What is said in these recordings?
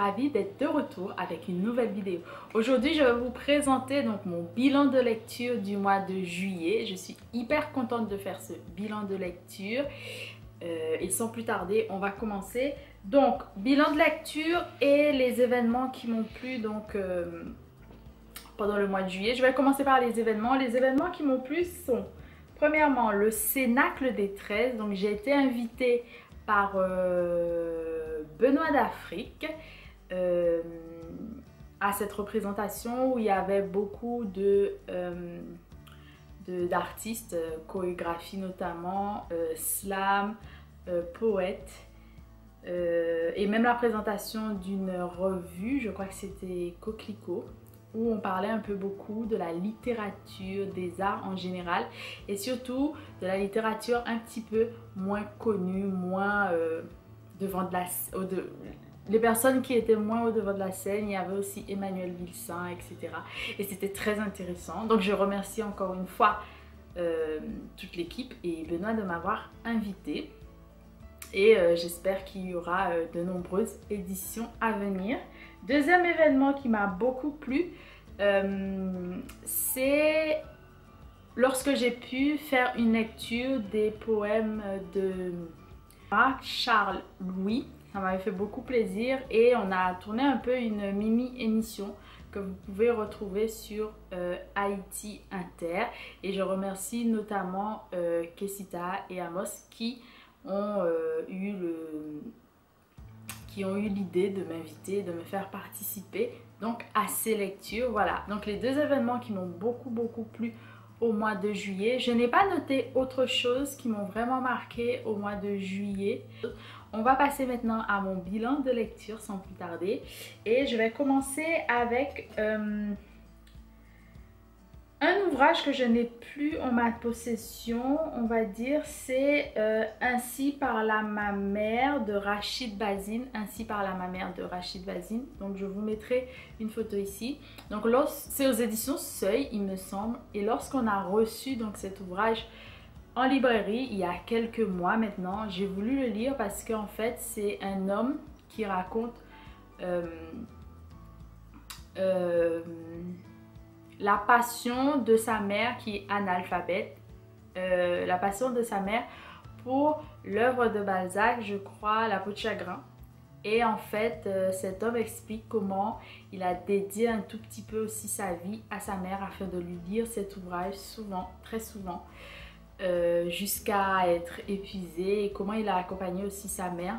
ravie d'être de retour avec une nouvelle vidéo. Aujourd'hui, je vais vous présenter donc mon bilan de lecture du mois de juillet. Je suis hyper contente de faire ce bilan de lecture. Et sans plus tarder, on va commencer. Donc, bilan de lecture et les événements qui m'ont plu donc, pendant le mois de juillet. Je vais commencer par les événements. Les événements qui m'ont plu sont, premièrement, le Cénacle des 13. Donc, j'ai été invitée par Benoît d'Afrique à cette représentation où il y avait beaucoup d'artistes, chorégraphie notamment, slam, poètes, et même la présentation d'une revue, je crois que c'était Coquelicot, où on parlait un peu beaucoup de la littérature, des arts en général, et surtout de la littérature un petit peu moins connue, moins devant de la... les personnes qui étaient moins au devant de la scène. Il y avait aussi Emmanuel Vilsain, etc. Et c'était très intéressant. Donc je remercie encore une fois toute l'équipe et Benoît de m'avoir invitée. Et j'espère qu'il y aura de nombreuses éditions à venir. Deuxième événement qui m'a beaucoup plu, c'est lorsque j'ai pu faire une lecture des poèmes de Charles Louis. Ça m'avait fait beaucoup plaisir et on a tourné un peu une mini-émission que vous pouvez retrouver sur Haïti Inter. Et je remercie notamment Kessita et Amos qui ont eu l'idée de m'inviter, de me faire participer donc à ces lectures. Voilà, donc les deux événements qui m'ont beaucoup plu au mois de juillet. Je n'ai pas noté autre chose qui m'ont vraiment marqué au mois de juillet. On va passer maintenant à mon bilan de lecture sans plus tarder et je vais commencer avec un ouvrage que je n'ai plus en ma possession, on va dire, c'est Ainsi parla ma mère de Rachid Bazine. Ainsi parla ma mère de Rachid Bazine. Donc je vous mettrai une photo ici. Donc c'est aux éditions Seuil, il me semble. Et lorsqu'on a reçu donc cet ouvrage en librairie, il y a quelques mois maintenant, j'ai voulu le lire parce qu'en fait c'est un homme qui raconte la passion de sa mère qui est analphabète, la passion de sa mère pour l'œuvre de Balzac, je crois, La peau de chagrin. Et en fait, cet homme explique comment il a dédié un tout petit peu aussi sa vie à sa mère afin de lui lire cet ouvrage souvent, très souvent, jusqu'à être épuisé, et comment il a accompagné aussi sa mère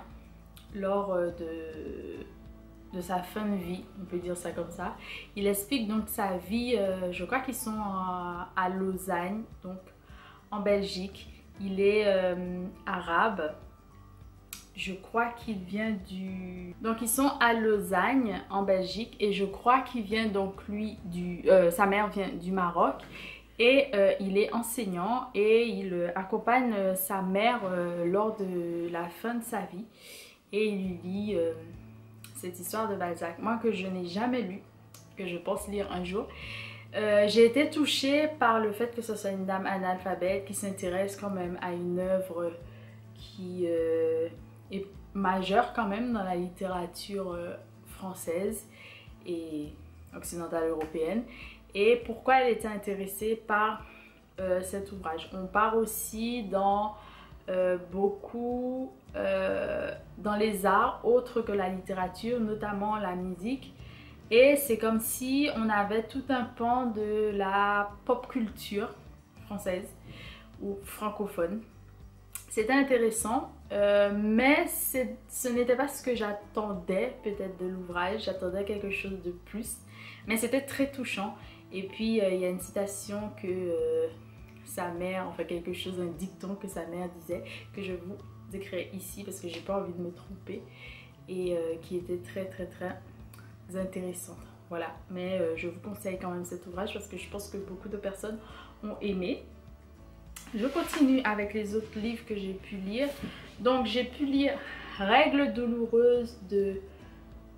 lors de sa fin de vie, on peut dire ça comme ça. Il explique donc sa vie, je crois qu'ils sont à Lausanne, donc en Belgique. Il est arabe, je crois qu'il vient du... Donc ils sont à Lausanne en Belgique et je crois qu'il vient donc lui sa mère vient du Maroc. Et il est enseignant et il accompagne sa mère lors de la fin de sa vie. Et il lui lit cette histoire de Balzac, moi que je n'ai jamais lu, que je pense lire un jour. J'ai été touchée par le fait que ce soit une dame analphabète qui s'intéresse quand même à une œuvre qui est majeure quand même dans la littérature française et occidentale européenne. Et pourquoi elle était intéressée par cet ouvrage. On part aussi dans beaucoup dans les arts autres que la littérature, notamment la musique. Et c'est comme si on avait tout un pan de la pop culture française ou francophone. C'était intéressant, mais ce n'était pas ce que j'attendais peut-être de l'ouvrage. J'attendais quelque chose de plus, mais c'était très touchant. Et puis il y a une citation que sa mère, enfin quelque chose, un dicton que sa mère disait, que je vous écrirai ici parce que j'ai pas envie de me tromper, et qui était très intéressante. Voilà, mais je vous conseille quand même cet ouvrage parce que je pense que beaucoup de personnes ont aimé. Je continue avec les autres livres que j'ai pu lire. Donc j'ai pu lire Règles douloureuses de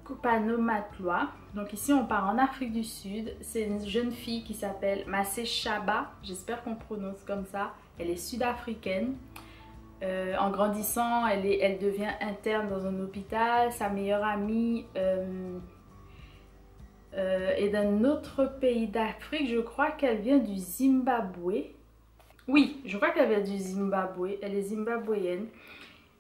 Kupano Matloa. Donc ici on part en Afrique du Sud. C'est une jeune fille qui s'appelle Massé Chaba. J'espère qu'on prononce comme ça. Elle est sud-africaine. En grandissant, elle devient interne dans un hôpital. Sa meilleure amie est d'un autre pays d'Afrique. Je crois qu'elle vient du Zimbabwe. Oui, je crois qu'elle vient du Zimbabwe. Elle est zimbabwéenne.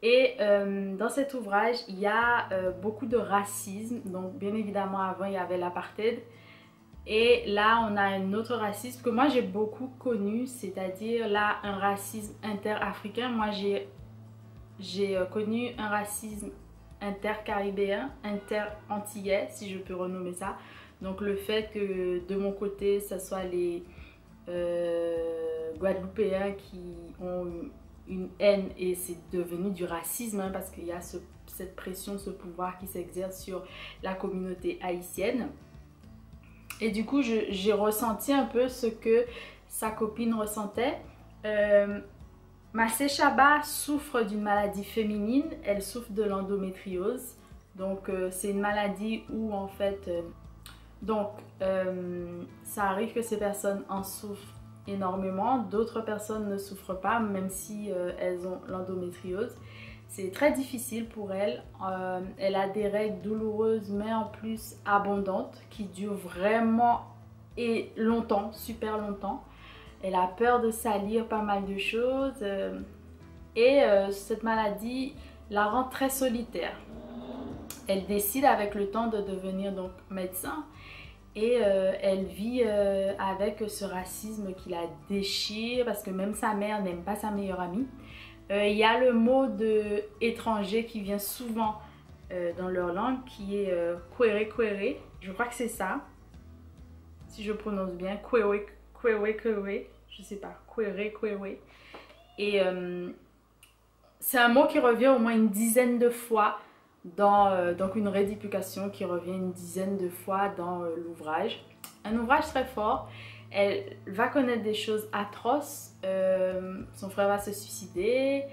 Et dans cet ouvrage, il y a beaucoup de racisme. Donc, bien évidemment, avant, il y avait l'apartheid. Et là, on a un autre racisme que moi, j'ai beaucoup connu. C'est-à-dire, là, un racisme inter-africain. Moi, j'ai connu un racisme inter-caribéen, inter-antillais, si je peux renommer ça. Donc, le fait que, de mon côté, ce soit les Guadeloupéens qui ont une haine, et c'est devenu du racisme hein, parce qu'il y a cette pression, ce pouvoir qui s'exerce sur la communauté haïtienne. Et du coup, j'ai ressenti un peu ce que sa copine ressentait. Massé Chaba souffre d'une maladie féminine, elle souffre de l'endométriose. Donc, c'est une maladie où en fait... ça arrive que ces personnes en souffrent énormément, d'autres personnes ne souffrent pas même si elles ont l'endométriose. C'est très difficile pour elle, elle a des règles douloureuses mais en plus abondantes qui durent vraiment et longtemps, super longtemps. Elle a peur de salir pas mal de choses cette maladie la rend très solitaire. Elle décide avec le temps de devenir donc médecin. Et elle vit avec ce racisme qui la déchire parce que même sa mère n'aime pas sa meilleure amie. Il y a le mot de étranger qui vient souvent dans leur langue qui est kwere kwere. Je crois que c'est ça, si je prononce bien. Kwere kwere kwere. Je sais pas. Kwere kwere. Et c'est un mot qui revient au moins une dizaine de fois. Donc une rééducation qui revient une dizaine de fois dans l'ouvrage. Un ouvrage très fort. Elle va connaître des choses atroces. Son frère va se suicider.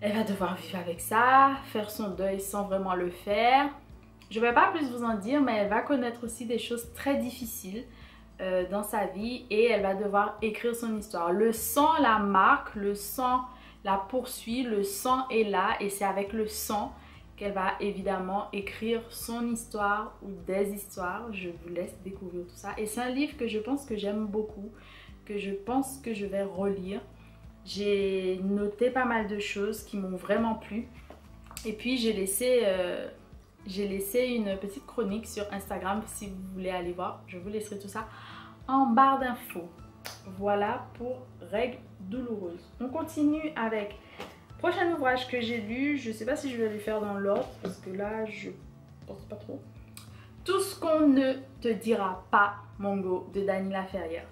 Elle va devoir vivre avec ça, faire son deuil sans vraiment le faire. Je ne vais pas plus vous en dire, mais elle va connaître aussi des choses très difficiles dans sa vie et elle va devoir écrire son histoire. Le sang la marque, le sang la poursuit, le sang est là et c'est avec le sang qu'elle va évidemment écrire son histoire ou des histoires. Je vous laisse découvrir tout ça. Et c'est un livre que je pense que j'aime beaucoup, que je pense que je vais relire. J'ai noté pas mal de choses qui m'ont vraiment plu. Et puis j'ai laissé une petite chronique sur Instagram si vous voulez aller voir. Je vous laisserai tout ça en barre d'infos. Voilà pour Règles douloureuses. On continue avec... Prochain ouvrage que j'ai lu, je ne sais pas si je vais le faire dans l'ordre parce que là je pense pas trop. Tout ce qu'on ne te dira pas, Mongo, de Dany Laferrière.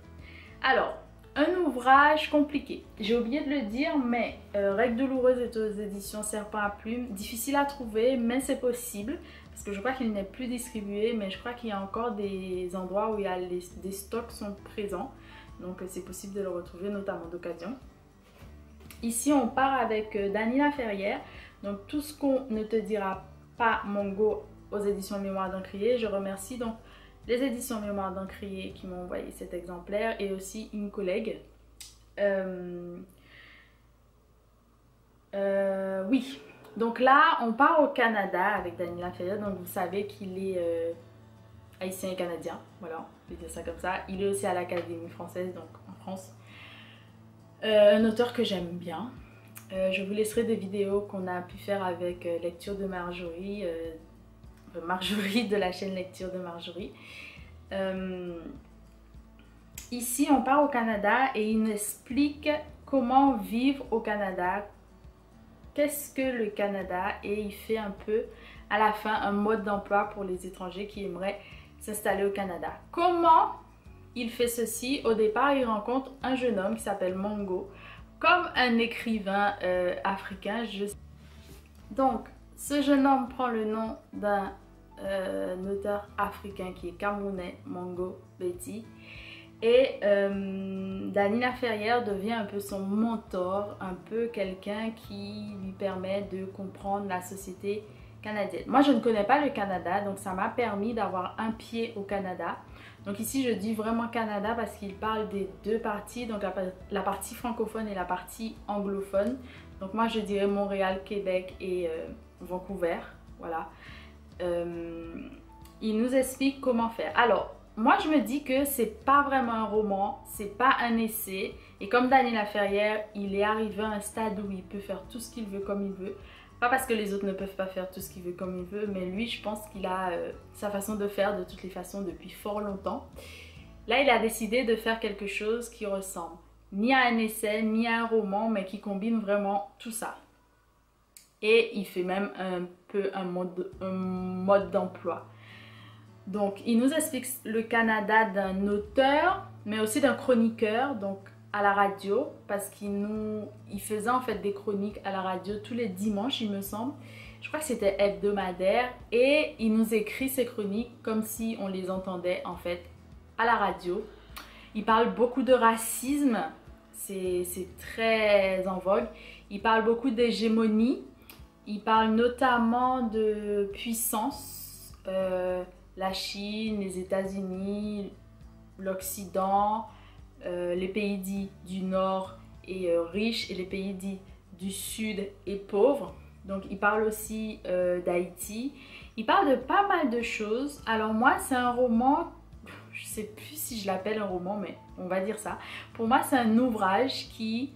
Alors, un ouvrage compliqué. J'ai oublié de le dire, mais Règles douloureuses est aux éditions Serpent à Plume. Difficile à trouver, mais c'est possible parce que je crois qu'il n'est plus distribué, mais je crois qu'il y a encore des endroits où il y a des stocks sont présents. Donc c'est possible de le retrouver, notamment d'occasion. Ici, on part avec Dany Laferrière. Donc, tout ce qu'on ne te dira pas, Mongo, aux éditions Mémoire d'Encrier. Je remercie donc les éditions Mémoire d'Encrier qui m'ont envoyé cet exemplaire et aussi une collègue. Oui, donc là, on part au Canada avec Dany Laferrière. Donc, vous savez qu'il est haïtien et canadien. Voilà, je vais dire ça comme ça. Il est aussi à l'Académie française, donc en France. Un auteur que j'aime bien. Je vous laisserai des vidéos qu'on a pu faire avec Lecture de Marjorie, Marjorie de la chaîne Lecture de Marjorie. Ici, on part au Canada et il nous explique comment vivre au Canada, qu'est-ce que le Canada, et il fait un peu à la fin un mode d'emploi pour les étrangers qui aimeraient s'installer au Canada. Comment il fait ceci? Au départ, il rencontre un jeune homme qui s'appelle Mongo, comme un écrivain africain. Donc, ce jeune homme prend le nom d'un auteur africain qui est camerounais, Mongo Betty. Et Dany Laferrière devient un peu son mentor, un peu quelqu'un qui lui permet de comprendre la société canadienne. Moi, je ne connais pas le Canada, donc ça m'a permis d'avoir un pied au Canada. Donc ici je dis vraiment Canada parce qu'il parle des deux parties, donc la partie francophone et la partie anglophone. Donc moi je dirais Montréal, Québec et Vancouver, voilà. Il nous explique comment faire. Alors, moi je me dis que c'est pas vraiment un roman, c'est pas un essai. Et comme Dany Laferrière, il est arrivé à un stade où il peut faire tout ce qu'il veut comme il veut. Pas parce que les autres ne peuvent pas faire tout ce qu'il veut comme il veut, mais lui je pense qu'il a sa façon de faire de toutes les façons depuis fort longtemps. Là il a décidé de faire quelque chose qui ressemble ni à un essai, ni à un roman, mais qui combine vraiment tout ça. Et il fait même un peu un mode d'emploi. Donc, il nous explique le Canada d'un auteur, mais aussi d'un chroniqueur, donc à la radio, parce qu'il faisait en fait des chroniques à la radio tous les dimanches, il me semble. Je crois que c'était hebdomadaire, et il nous écrit ces chroniques comme si on les entendait en fait à la radio. Il parle beaucoup de racisme, c'est très en vogue. Il parle beaucoup d'hégémonie, il parle notamment de puissance, la Chine, les États-Unis, l'Occident, les pays dits du Nord et riches et les pays dits du Sud et pauvres. Donc il parle aussi d'Haïti. Il parle de pas mal de choses. Alors moi c'est un roman, je sais plus si je l'appelle un roman, mais on va dire ça. Pour moi c'est un ouvrage qui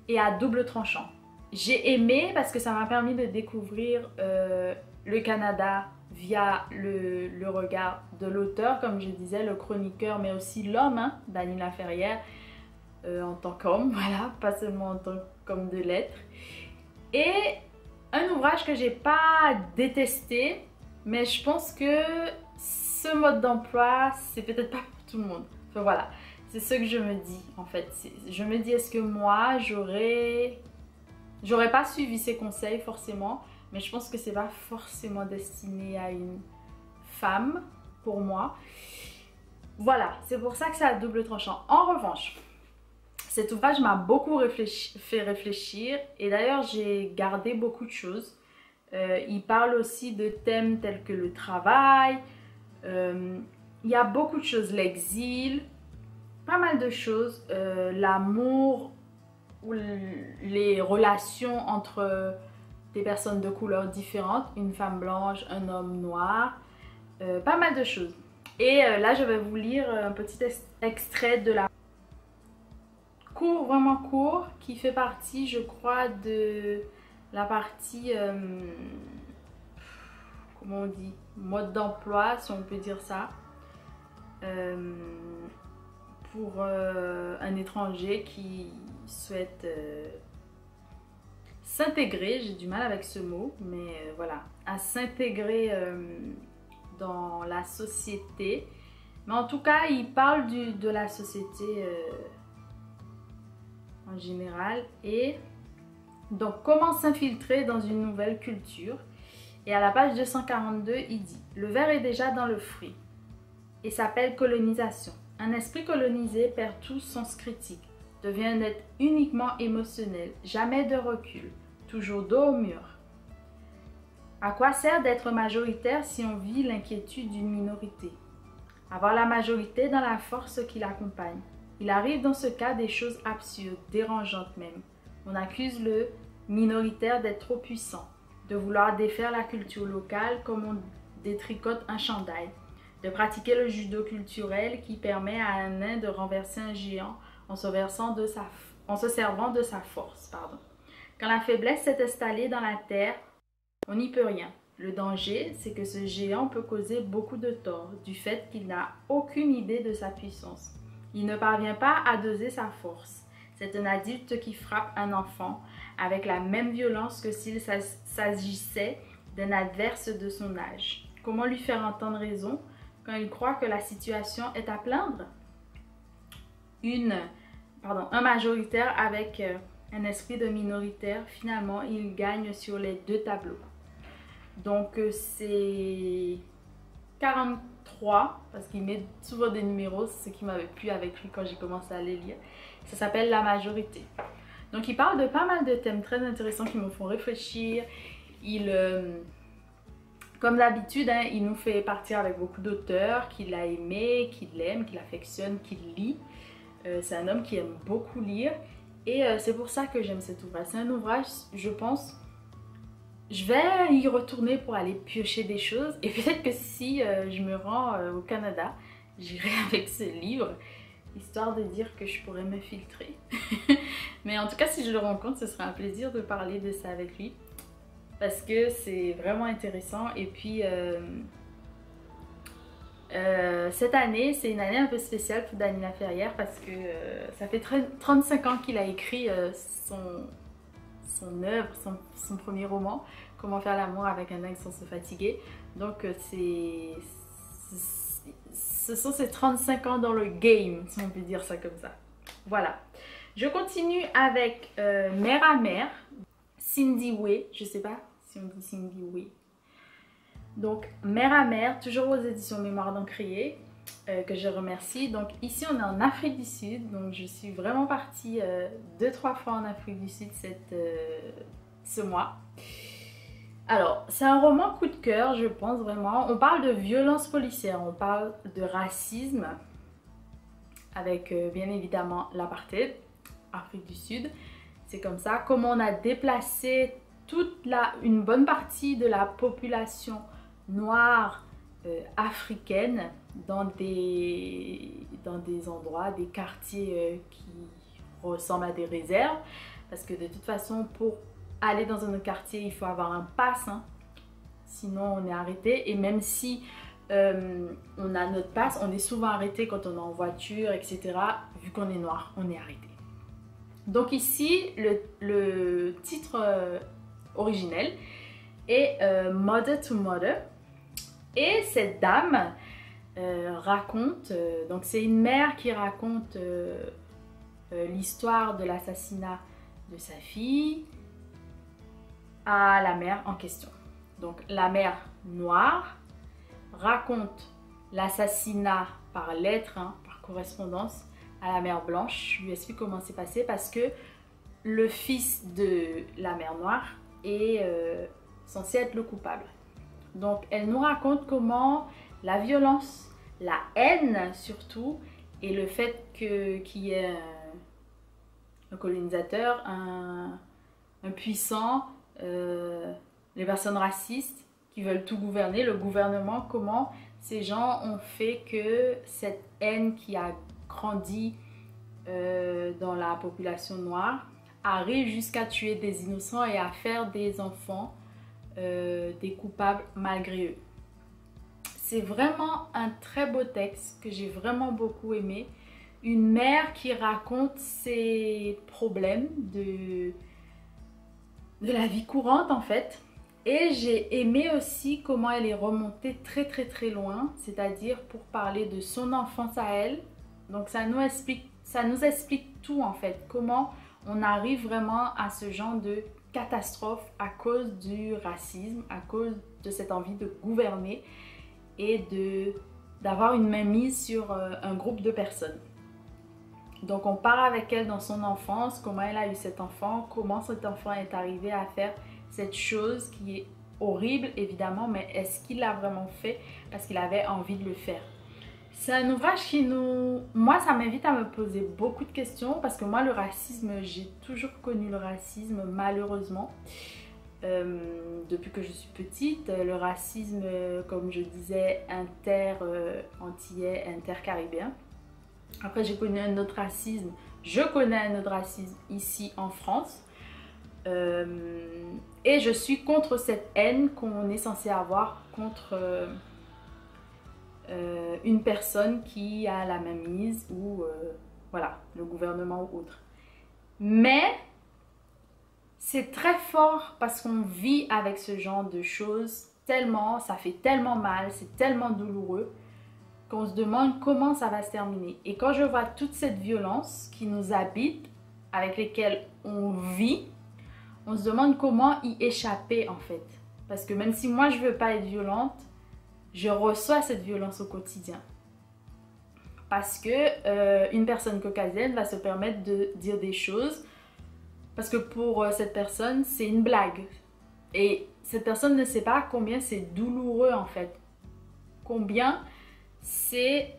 est à double tranchant. J'ai aimé parce que ça m'a permis de découvrir le Canada via le regard de l'auteur, comme je disais, le chroniqueur, mais aussi l'homme, hein, Dany Laferrière, en tant qu'homme, voilà, pas seulement en tant qu'homme de lettres. Et un ouvrage que j'ai pas détesté, mais je pense que ce mode d'emploi, c'est peut-être pas pour tout le monde. Enfin voilà, c'est ce que je me dis en fait. Je me dis, est-ce que moi, j'aurais pas suivi ses conseils forcément, mais je pense que c'est pas forcément destiné à une femme pour moi. Voilà, c'est pour ça que c'est à double tranchant. En revanche, cet ouvrage m'a beaucoup fait réfléchir et d'ailleurs j'ai gardé beaucoup de choses. Il parle aussi de thèmes tels que le travail, il y a beaucoup de choses, l'exil, pas mal de choses, l'amour, ou les relations entre des personnes de couleurs différentes, une femme blanche, un homme noir, pas mal de choses. Et là je vais vous lire un petit extrait de la court, vraiment court, qui fait partie je crois de la partie, comment on dit, mode d'emploi si on peut dire ça, pour un étranger qui souhaite s'intégrer, j'ai du mal avec ce mot, mais voilà, à s'intégrer dans la société. Mais en tout cas, il parle de la société en général. Et donc, comment s'infiltrer dans une nouvelle culture. Et à la page 242, il dit « Le ver est déjà dans le fruit et s'appelle colonisation. Un esprit colonisé perd tout sens critique, devient un être uniquement émotionnel, jamais de recul, toujours dos au mur. À quoi sert d'être majoritaire si on vit l'inquiétude d'une minorité? Avoir la majorité dans la force qui l'accompagne. Il arrive dans ce cas des choses absurdes, dérangeantes même. On accuse le minoritaire d'être trop puissant, de vouloir défaire la culture locale comme on détricote un chandail, de pratiquer le judo culturel qui permet à un nain de renverser un géant en se servant de sa force. Quand la faiblesse s'est installée dans la terre, on n'y peut rien. Le danger, c'est que ce géant peut causer beaucoup de tort du fait qu'il n'a aucune idée de sa puissance. Il ne parvient pas à doser sa force. C'est un adulte qui frappe un enfant avec la même violence que s'il s'agissait d'un adverse de son âge. Comment lui faire entendre raison quand il croit que la situation est à plaindre? Un majoritaire avec un esprit de minoritaire, finalement, il gagne sur les deux tableaux. Donc, c'est 43, parce qu'il met souvent des numéros, c'est ce qui m'avait plu avec lui quand j'ai commencé à les lire. Ça s'appelle La majorité. Donc, il parle de pas mal de thèmes très intéressants qui me font réfléchir. Il Comme d'habitude, hein, il nous fait partir avec beaucoup d'auteurs qu'il a aimés, qu'il aime, qu'il affectionne, qu'il lit. C'est un homme qui aime beaucoup lire et c'est pour ça que j'aime cet ouvrage. C'est un ouvrage, je pense, je vais y retourner pour aller piocher des choses et peut-être que si je me rends au Canada, j'irai avec ce livre, histoire de dire que je pourrais me filtrer. Mais en tout cas, si je le rencontre, ce sera un plaisir de parler de ça avec lui. Parce que c'est vraiment intéressant. Et puis, cette année, c'est une année un peu spéciale pour Daniela Ferrière parce que ça fait 35 ans qu'il a écrit son œuvre, son premier roman, Comment faire l'amour avec un ex sans se fatiguer. Donc, ce sont ses 35 ans dans le game, si on peut dire ça comme ça. Voilà. Je continue avec Mère à Mère, Cindy Way. Je sais pas si on dit Cindy Way. Donc, Mère à Mère, toujours aux éditions Mémoire d'Encrier, que je remercie. Donc, ici, on est en Afrique du Sud. Donc, je suis vraiment partie 2-3 fois en Afrique du Sud ce mois. Alors, c'est un roman coup de cœur, je pense vraiment. On parle de violence policière, on parle de racisme, avec bien évidemment l'apartheid, Afrique du Sud. C'est comme ça, comment on a déplacé une bonne partie de la population noire africaine dans des endroits, des quartiers qui ressemblent à des réserves. Parce que de toute façon, pour aller dans un autre quartier, il faut avoir un pass, hein. Sinon on est arrêté. Et même si on a notre pass, on est souvent arrêté quand on est en voiture, etc. Vu qu'on est noir, on est arrêté. Donc ici, le titre originel est Mother to Mother. Et cette dame raconte, donc c'est une mère qui raconte l'histoire de l'assassinat de sa fille à la mère en question. Donc la mère noire raconte l'assassinat par lettre, hein, par correspondance à la mère blanche. Je lui explique comment c'est passé parce que le fils de la mère noire est censé être le coupable. Donc elle nous raconte comment la violence, la haine surtout, et le fait qu'il y ait un colonisateur, un puissant, les personnes racistes qui veulent tout gouverner, le gouvernement, comment ces gens ont fait que cette haine qui a grandi dans la population noire arrive jusqu'à tuer des innocents et à faire des enfants des coupables malgré eux. C'est vraiment un très beau texte que j'ai vraiment beaucoup aimé. Une mère qui raconte ses problèmes de la vie courante en fait. Et j'ai aimé aussi comment elle est remontée très loin, c'est-à-dire pour parler de son enfance à elle. Donc ça nous explique tout en fait, comment on arrive vraiment à ce genre de catastrophe à cause du racisme, à cause de cette envie de gouverner et d'avoir une mainmise sur un groupe de personnes. Donc on part avec elle dans son enfance, comment elle a eu cet enfant, comment cet enfant est arrivé à faire cette chose qui est horrible évidemment, mais est-ce qu'il l'a vraiment fait parce qu'il avait envie de le faire? C'est un ouvrage qui moi ça m'invite à me poser beaucoup de questions parce que moi le racisme, j'ai toujours connu le racisme malheureusement. Depuis que je suis petite, le racisme comme je disais antillais, intercaribéen. Après j'ai connu un autre racisme, je connais un autre racisme ici en France. Et je suis contre cette haine qu'on est censé avoir contre une personne qui a la mainmise ou voilà, le gouvernement ou autre. Mais c'est très fort parce qu'on vit avec ce genre de choses tellement, ça fait tellement mal, c'est tellement douloureux qu'on se demande comment ça va se terminer. Et quand je vois toute cette violence qui nous habite, avec lesquelles on vit, on se demande comment y échapper en fait. Parce que même si moi je veux pas être violente, je reçois cette violence au quotidien. Parce que une personne caucasienne va se permettre de dire des choses parce que pour cette personne c'est une blague. Et cette personne ne sait pas combien c'est douloureux en fait. Combien c'est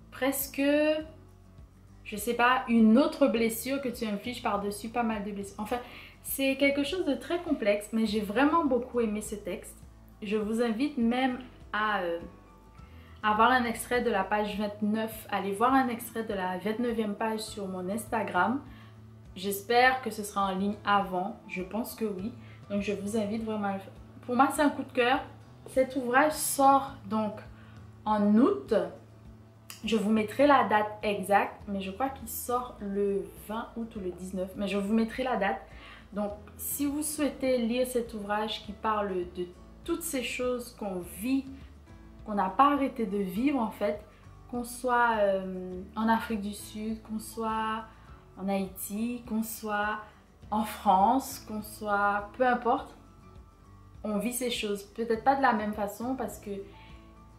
presque, je sais pas, une autre blessure que tu infliges par-dessus pas mal de blessures. Enfin, c'est quelque chose de très complexe, mais j'ai vraiment beaucoup aimé ce texte. Je vous invite même à avoir un extrait de la page 29. Allez voir un extrait de la 29e page sur mon Instagram. J'espère que ce sera en ligne avant. Je pense que oui. Donc je vous invite vraiment à le faire. Pour moi, c'est un coup de cœur. Cet ouvrage sort donc en août. Je vous mettrai la date exacte, mais je crois qu'il sort le 20 août ou le 19. Mais je vous mettrai la date. Donc, si vous souhaitez lire cet ouvrage qui parle de toutes ces choses qu'on vit, qu'on n'a pas arrêté de vivre en fait, qu'on soit en Afrique du Sud, qu'on soit en Haïti, qu'on soit en France, qu'on soit... peu importe, on vit ces choses. Peut-être pas de la même façon parce que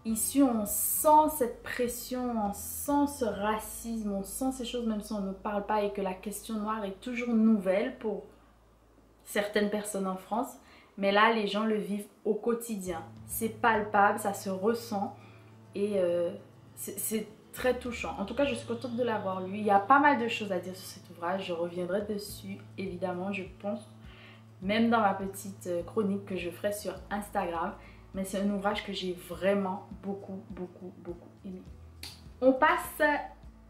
ici on sent cette pression, on sent ce racisme, on sent ces choses même si on ne parle pas et que la question noire est toujours nouvelle pour certaines personnes en France. Mais là, les gens le vivent au quotidien. C'est palpable, ça se ressent et c'est très touchant. En tout cas, je suis contente de l'avoir lu. Il y a pas mal de choses à dire sur cet ouvrage. Je reviendrai dessus, évidemment, je pense. Même dans ma petite chronique que je ferai sur Instagram. Mais c'est un ouvrage que j'ai vraiment beaucoup aimé. On passe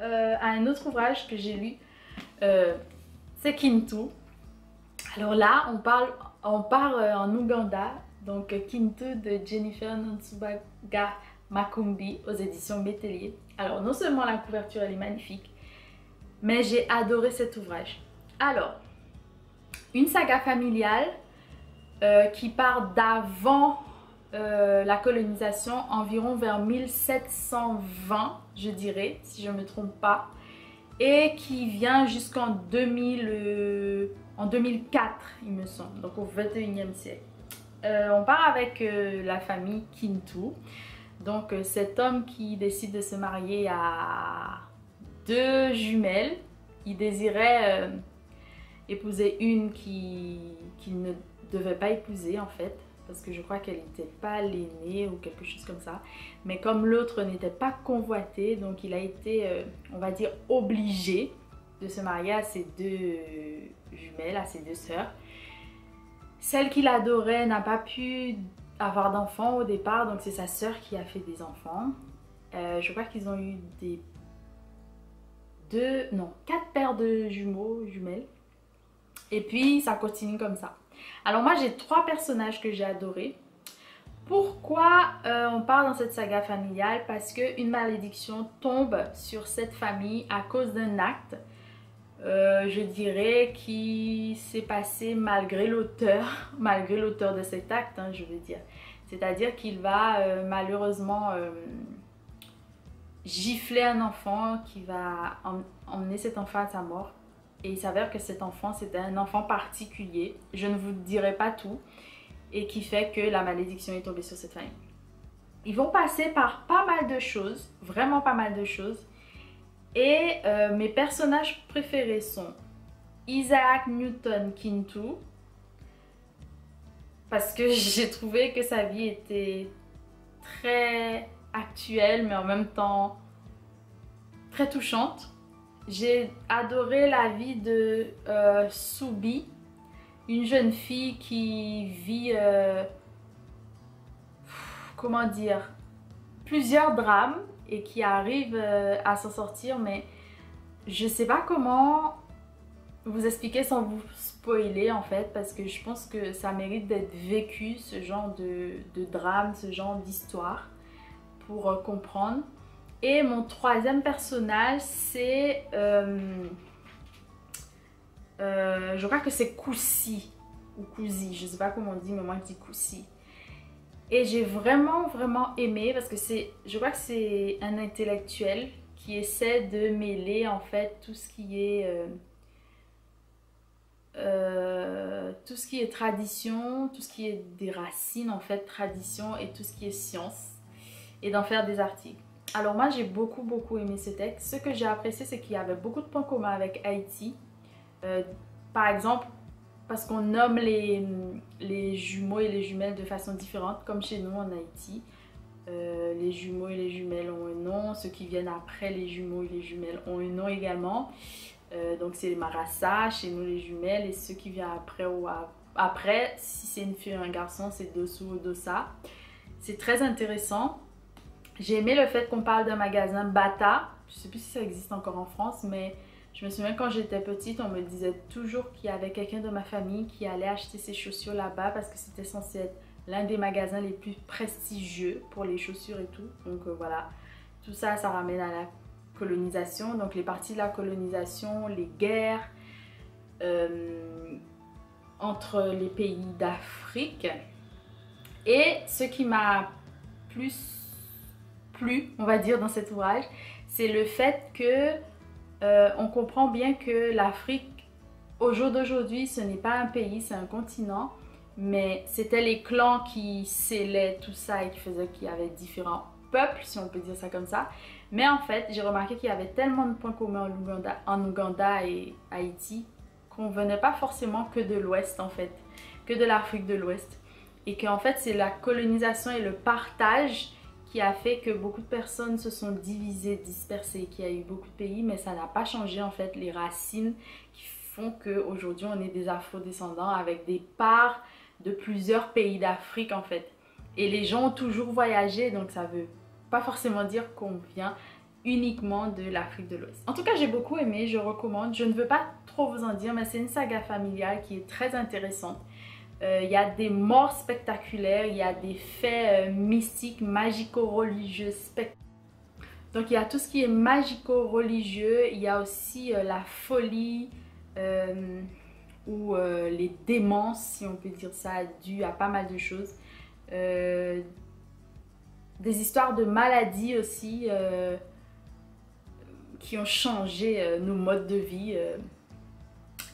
à un autre ouvrage que j'ai lu. C'est Kintu. Alors là, on part en Ouganda. Donc Kintu de Jennifer Nsubuga Makumbi aux éditions Métellier. Alors non seulement la couverture elle est magnifique, mais j'ai adoré cet ouvrage. Alors, une saga familiale qui part d'avant la colonisation, environ vers 1720, je dirais, si je ne me trompe pas, et qui vient jusqu'en 2004, il me semble, donc au 21e siècle. On part avec la famille Kintu. Donc cet homme qui décide de se marier à deux jumelles. Il désirait épouser une qu'il ne devait pas épouser en fait. Parce que je crois qu'elle n'était pas l'aînée ou quelque chose comme ça. Mais comme l'autre n'était pas convoité, donc il a été, on va dire, obligé de se marier à ses deux jumelles, à ses deux sœurs. Celle qu'il adorait n'a pas pu avoir d'enfants au départ, donc c'est sa sœur qui a fait des enfants. Je crois qu'ils ont eu quatre paires de jumelles. Et puis ça continue comme ça. Alors moi j'ai trois personnages que j'ai adorés. Pourquoi on parle dans cette saga familiale? Parce qu'une malédiction tombe sur cette famille à cause d'un acte, je dirais, qui s'est passé malgré l'auteur de cet acte, hein, je veux dire. C'est-à-dire qu'il va malheureusement gifler un enfant qui va emmener cet enfant à sa mort. Et il s'avère que cet enfant, c'était un enfant particulier. Je ne vous dirai pas tout. Et qui fait que la malédiction est tombée sur cette famille. Ils vont passer par pas mal de choses. Vraiment pas mal de choses. Et mes personnages préférés sont Isaac Newton Kintu. Parce que j'ai trouvé que sa vie était très actuelle, mais en même temps très touchante. J'ai adoré la vie de Subi, une jeune fille qui vit, comment dire, plusieurs drames et qui arrive à s'en sortir, mais je sais pas comment vous expliquer sans vous spoiler en fait, parce que je pense que ça mérite d'être vécu, ce genre de drame, ce genre d'histoire, pour comprendre. Et mon troisième personnage, c'est, je crois que c'est Koussi, ou Kouzi, je sais pas comment on dit, mais moi je dis Koussi. Et j'ai vraiment aimé, parce que je crois que c'est un intellectuel qui essaie de mêler en fait tout ce qui est tradition, tout ce qui est des racines en fait, tradition, et tout ce qui est science, et d'en faire des articles. Alors moi j'ai beaucoup aimé ce texte. Ce que j'ai apprécié, c'est qu'il y avait beaucoup de points communs avec Haïti. Par exemple, parce qu'on nomme les jumeaux et les jumelles de façon différente, comme chez nous en Haïti. Les jumeaux et les jumelles ont un nom, ceux qui viennent après les jumeaux et les jumelles ont un nom également. Donc c'est les Marassa, chez nous les jumelles, et ceux qui viennent après après, si c'est une fille ou un garçon, c'est Dosu ou Dosa. C'est très intéressant. J'ai aimé le fait qu'on parle d'un magasin Bata. Je ne sais plus si ça existe encore en France, mais je me souviens quand j'étais petite, on me disait toujours qu'il y avait quelqu'un de ma famille qui allait acheter ses chaussures là-bas parce que c'était censé être l'un des magasins les plus prestigieux pour les chaussures et tout. Donc voilà, tout ça, ça ramène à la colonisation. Donc les parties de la colonisation, les guerres entre les pays d'Afrique. Et ce qui m'a plus plu, on va dire, dans cet ouvrage, c'est le fait que on comprend bien que l'Afrique, au jour d'aujourd'hui, ce n'est pas un pays, c'est un continent. Mais c'était les clans qui scellaient tout ça et qui faisaient qu'il y avait différents peuples, si on peut dire ça comme ça. Mais en fait, j'ai remarqué qu'il y avait tellement de points communs en Ouganda et Haïti qu'on venait pas forcément que de l'Ouest en fait, que de l'Afrique de l'Ouest. Et qu'en fait, c'est la colonisation et le partage qui a fait que beaucoup de personnes se sont divisées, dispersées, qu'il y a eu beaucoup de pays, mais ça n'a pas changé en fait les racines qui font qu'aujourd'hui on est des afro-descendants avec des parts de plusieurs pays d'Afrique en fait. Et les gens ont toujours voyagé, donc ça veut pas forcément dire qu'on vient uniquement de l'Afrique de l'Ouest. En tout cas, j'ai beaucoup aimé, je recommande. Je ne veux pas trop vous en dire, mais c'est une saga familiale qui est très intéressante. Il y a des morts spectaculaires, il y a des faits mystiques, magico-religieux spectaculaires. Donc il y a tout ce qui est magico-religieux, il y a aussi la folie, ou les démences, si on peut dire ça, dues à pas mal de choses. Des histoires de maladies aussi qui ont changé nos modes de vie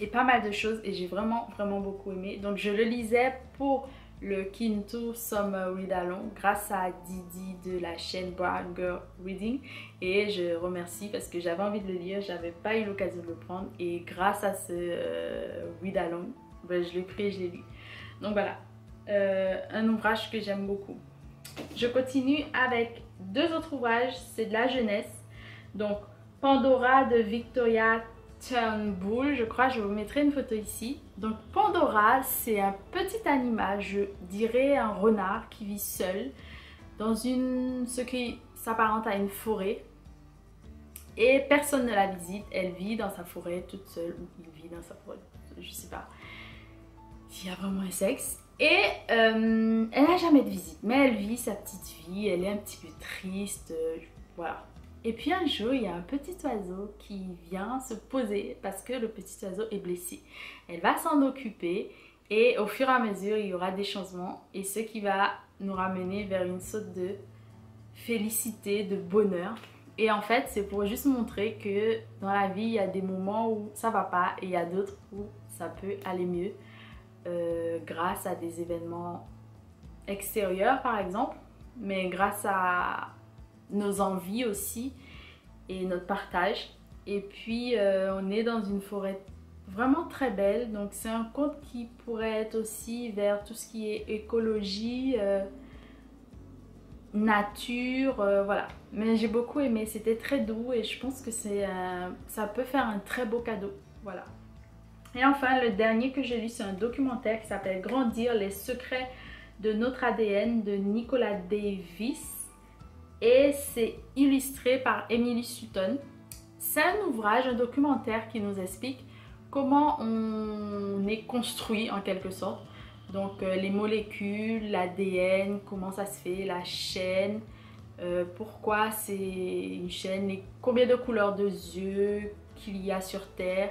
et pas mal de choses, et j'ai vraiment beaucoup aimé. Donc je le lisais pour le Kintu Summer Read Along grâce à Didi de la chaîne Brown Girl Reading, et je remercie parce que j'avais envie de le lire, j'avais pas eu l'occasion de le prendre, et grâce à ce Read Along, ben, je l'ai pris et je l'ai lu. Donc voilà, un ouvrage que j'aime beaucoup. Je continue avec deux autres ouvrages, c'est de la jeunesse. Donc Pandora de Victoria Turnbull, je crois, je vous mettrai une photo ici. Donc Pandora, c'est un petit animal, je dirais un renard qui vit seul dans ce qui s'apparente à une forêt. Et personne ne la visite, elle vit dans sa forêt toute seule, ou il vit dans sa forêt, je sais pas s'il y a vraiment un sexe. Et elle n'a jamais de visite, mais elle vit sa petite vie, elle est un petit peu triste, voilà. Et puis un jour, il y a un petit oiseau qui vient se poser parce que le petit oiseau est blessé. Elle va s'en occuper et au fur et à mesure, il y aura des changements, et ce qui va nous ramener vers une sorte de félicité, de bonheur. Et en fait, c'est pour juste montrer que dans la vie, il y a des moments où ça va pas et il y a d'autres où ça peut aller mieux grâce à des événements extérieurs par exemple, mais grâce à nos envies aussi et notre partage. Et puis on est dans une forêt vraiment très belle, donc c'est un conte qui pourrait être aussi vers tout ce qui est écologie, nature, voilà. Mais j'ai beaucoup aimé, c'était très doux et je pense que ça peut faire un très beau cadeau, voilà. Et enfin, le dernier que j'ai lu, c'est un documentaire qui s'appelle Grandir, les secrets de notre ADN de Nicolas Davis. Et c'est illustré par Emily Sutton. C'est un ouvrage, un documentaire qui nous explique comment on est construit en quelque sorte. Donc les molécules, l'ADN, comment ça se fait, la chaîne, pourquoi c'est une chaîne, combien de couleurs de yeux qu'il y a sur Terre.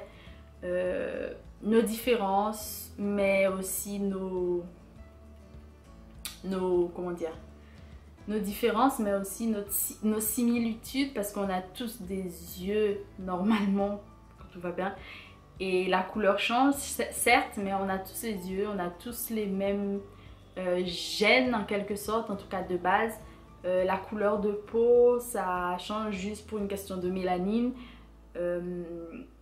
Nos différences, mais aussi nos comment dire, nos différences, mais aussi nos similitudes, parce qu'on a tous des yeux normalement quand tout va bien, et la couleur change certes, mais on a tous les yeux, on a tous les mêmes gènes en quelque sorte, en tout cas de base. La couleur de peau, ça change juste pour une question de mélanine.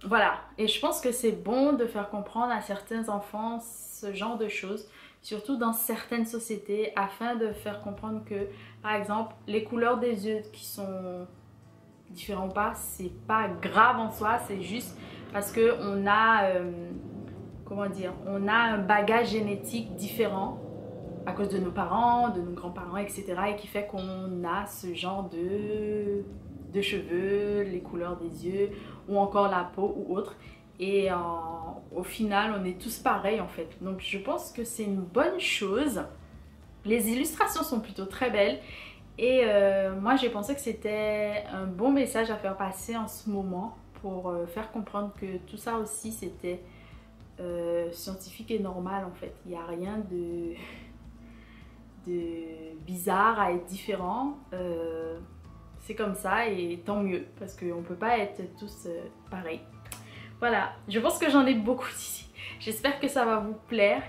Voilà, et je pense que c'est bon de faire comprendre à certains enfants ce genre de choses, surtout dans certaines sociétés, afin de faire comprendre que, par exemple, les couleurs des yeux qui sont différents ou pas, c'est pas grave en soi, c'est juste parce que on a, comment dire, on a un bagage génétique différent à cause de nos parents, de nos grands-parents, etc. et qui fait qu'on a ce genre de cheveux, les couleurs des yeux ou encore la peau ou autre. Et au final, on est tous pareils en fait. Donc je pense que c'est une bonne chose. Les illustrations sont plutôt très belles. Et moi j'ai pensé que c'était un bon message à faire passer en ce moment pour faire comprendre que tout ça aussi c'était scientifique et normal en fait. Il n'y a rien de bizarre à être différent. C'est comme ça et tant mieux parce qu'on ne peut pas être tous pareils. Voilà, je pense que j'en ai beaucoup dit. J'espère que ça va vous plaire.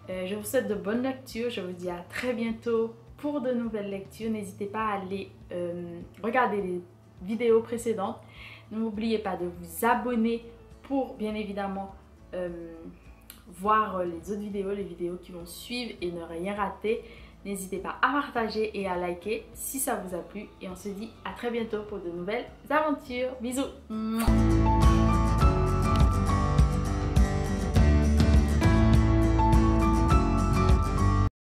Je vous souhaite de bonnes lectures. Je vous dis à très bientôt pour de nouvelles lectures. N'hésitez pas à aller regarder les vidéos précédentes. N'oubliez pas de vous abonner pour bien évidemment voir les autres vidéos, les vidéos qui vont suivre et ne rien rater. N'hésitez pas à partager et à liker si ça vous a plu. Et on se dit à très bientôt pour de nouvelles aventures. Bisous!